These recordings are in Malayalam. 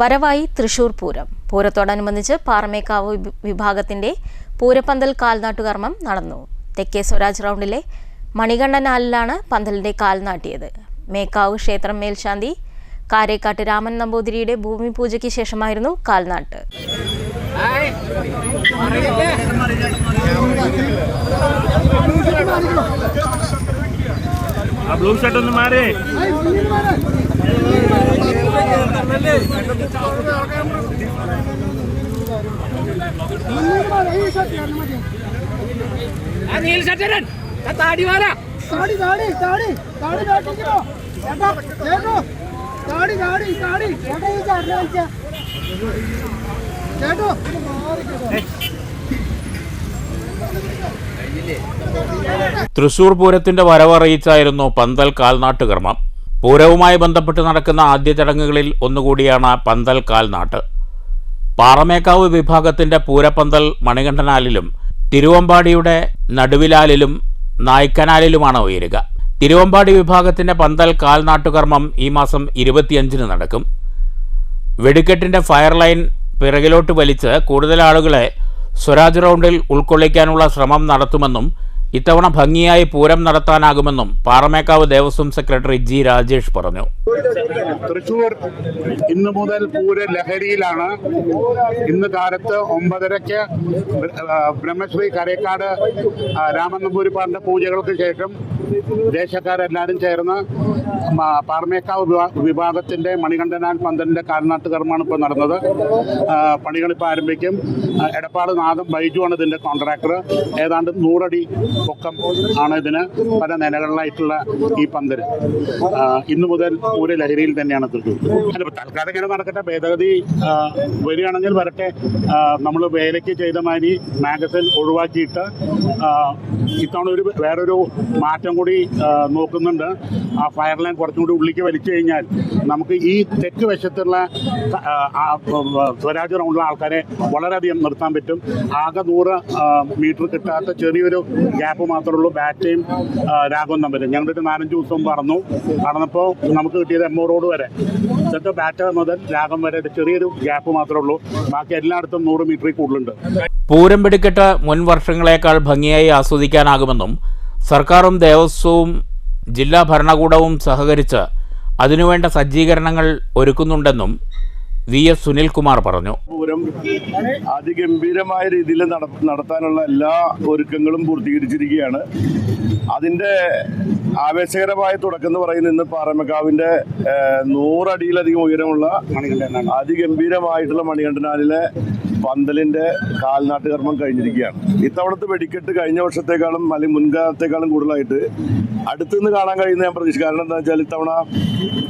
വരവായി തൃശൂർ പൂരം. പൂരത്തോടനുബന്ധിച്ച് പാറമേക്കാവ് വിഭാഗത്തിന്റെ പൂരപ്പന്തൽ കാൽനാട്ടുകർമ്മം നടന്നു. തെക്കേ സ്വരാജ് റൗണ്ടിലെ മണികണ്ഠനാലിലാണ് പന്തലിന്റെ കാൽനാട്ടിയത്. മേക്കാവ് ക്ഷേത്രം മേൽശാന്തി കാരേക്കാട്ട് രാമൻ നമ്പൂതിരിയുടെ ഭൂമി പൂജയ്ക്ക് ശേഷമായിരുന്നു കാൽനാട്ട്. തൃശൂർ പൂരത്തിന്റെ വരവറിയിച്ചായിരുന്നു പന്തൽ കാൽനാട്ടുകർമ്മം. പൂരവുമായി ബന്ധപ്പെട്ട് നടക്കുന്ന ആദ്യ ചടങ്ങുകളിൽ ഒന്നുകൂടിയാണ് പന്തൽ കാൽനാട്ട്. പാറമേക്കാവ് വിഭാഗത്തിന്റെ പൂരപ്പന്തൽ മണികണ്ഠനാലിലും തിരുവമ്പാടിയുടെ നടുവിലാലിലും നായ്ക്കനാലിലുമാണ് ഉയരുക. തിരുവമ്പാടി വിഭാഗത്തിന്റെ പന്തൽ കാൽനാട്ടുകർമ്മം ഈ മാസം 25-ന് നടക്കും. വെടിക്കെട്ടിന്റെ ഫയർ ലൈൻ പിറകിലോട്ട് വലിച്ച് കൂടുതൽ ആളുകളെ സ്വരാജ് റൗണ്ടിൽ ഉൾക്കൊള്ളിക്കാനുള്ള ശ്രമം നടത്തുമെന്നും ഇത്തവണ ഭംഗിയായി പൂരം നടത്താനാകുമെന്നും പാറമേക്കാവ് ദേവസ്വം സെക്രട്ടറി ജി രാജേഷ് പറഞ്ഞു. തൃശൂർ ഇന്നു മുതൽ പൂര ലഹരിയിലാണ്. ഇന്ന് കാലത്ത് 9:30-ക്ക് ബ്രഹ്മശ്രീ കരേക്കാട് രാമൻ നമ്പൂതിരിപ്പാടിന്റെ പൂജകൾക്ക് ശേഷം ദേശക്കാരെല്ലാവരും ചേർന്ന് പാറമേക്കാവ് വിഭാഗത്തിന്റെ മണികണ്ഠനാൽ പന്തലിന്റെ കാൽനാട്ടുകർമ്മമാണ് ഇപ്പോൾ നടന്നത്. പണികളിപ്പോൾ ആരംഭിക്കും. എടപ്പാട് നാദം ബൈജുവാണ് ഇതിന്റെ കോൺട്രാക്ടർ. ഏതാണ്ട് 100 അടി പൊക്കം ആണ് ഇതിന്. പല നിലകളിലായിട്ടുള്ള ഈ പന്തല് ഇന്നു മുതൽ പൂര ലഹരിയിൽ തന്നെയാണ് തൃശ്ശൂർ. തൽക്കാലം ഇങ്ങനെ നടക്കട്ടെ. ഭേദഗതി വരികയാണെങ്കിൽ വരട്ടെ. നമ്മൾ വേലയ്ക്ക് ചെയ്ത മാതിരി മാഗസിൻ ഒഴിവാക്കിയിട്ട് ഇത്തവണ വേറൊരു മാറ്റം കൂടി നോക്കുന്നുണ്ട്. ആ ഫയർ ലൈൻ കുറച്ചും കൂടി ഉള്ളിലേക്ക് വലിച്ചു കഴിഞ്ഞാൽ നമുക്ക് ഈ തെക്ക് വശത്തുള്ള സ്വരാജ് റൗണ്ടിലുള്ള ആൾക്കാരെ വളരെയധികം നിർത്താൻ പറ്റും. ആകെ 100 മീറ്റർ കിട്ടാത്ത ചെറിയൊരു ഗ്യാപ്പ് മാത്രമേ ഉള്ളൂ ബാറ്റയും രാഘവൻ തമ്മിൽ. ഞങ്ങളുടെ 4-5 ദിവസം നടന്നപ്പോൾ നമുക്ക് കിട്ടിയത് എമ്മോ റോഡ് വരെ. എന്നിട്ട് ബാറ്റ മുതൽ രാഗം വരെ ചെറിയൊരു ഗ്യാപ്പ് മാത്രമേ ഉള്ളൂ. ബാക്കി എല്ലായിടത്തും 100 മീറ്ററിൽ കൂടുതലുണ്ട്. പൂരം വെടിക്കെട്ട് മുൻ വർഷങ്ങളേക്കാൾ ഭംഗിയായി ആസ്വദിക്കാനാകുമെന്നും സർക്കാരും ദേവസ്വവും ജില്ലാ ഭരണകൂടവും സഹകരിച്ച് അതിനുവേണ്ട സജ്ജീകരണങ്ങൾ ഒരുക്കുന്നുണ്ടെന്നും VS സുനിൽകുമാർ പറഞ്ഞു. പൂരം അതിഗംഭീരമായ രീതിയിൽ നടത്താനുള്ള എല്ലാ ഒരുക്കങ്ങളും പൂർത്തീകരിച്ചിരിക്കുകയാണ്. അതിൻ്റെ ആവേശകരമായ തുടക്കം എന്ന് പറയുന്നത് ഇന്ന് പാറമേക്കാവിൻ്റെ 100 അടിയിലധികം ഉയരമുള്ള അതിഗംഭീരമായിട്ടുള്ള മണികണ്ഠനാലിലെ പന്തലിൻ്റെ കാൽനാട്ടുകർമ്മം കഴിഞ്ഞിരിക്കുകയാണ്. ഇത്തവണത്തെ വെടിക്കെട്ട് കഴിഞ്ഞ വർഷത്തേക്കാളും അല്ലെങ്കിൽ മുൻകാലത്തേക്കാളും കൂടുതലായിട്ട് അടുത്തുനിന്ന് കാണാൻ കഴിയുന്ന ഞാൻ പ്രതീക്ഷിക്കും. കാരണം എന്താ വെച്ചാൽ ഇത്തവണ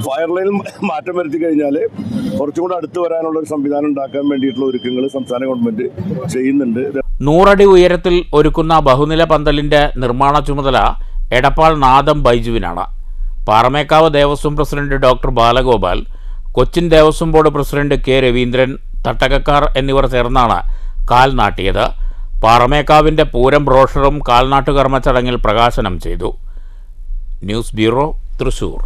ഫയർ ലൈനിൽ മാറ്റം വരുത്തി കഴിഞ്ഞാൽ കുറച്ചും കൂടെ അടുത്ത് വരാനുള്ള ഒരു സംവിധാനം ഉണ്ടാക്കാൻ വേണ്ടിയിട്ടുള്ള ഒരുക്കങ്ങൾ സംസ്ഥാന ഗവൺമെന്റ് ചെയ്യുന്നുണ്ട്. 100 അടി ഉയരത്തിൽ ഒരുക്കുന്ന ബഹുനില പന്തലിന്റെ നിർമ്മാണ ചുമതല എടപ്പാൾ നാദം ബൈജുവിനാണ്. Paramekkavu Devaswom president doctor Balagopal, Cochin Devaswom board president K Raveendran, തട്ടകക്കാർ എന്നിവർ ചേർന്നാണ് കാൽനാട്ടിയത്. പാറമേക്കാവിന്റെ പൂരം ബ്രോഷറും കാൽനാട്ടുകർമ്മ ചടങ്ങിൽ പ്രകാശനം ചെയ്തു. News bureau, Thrissur.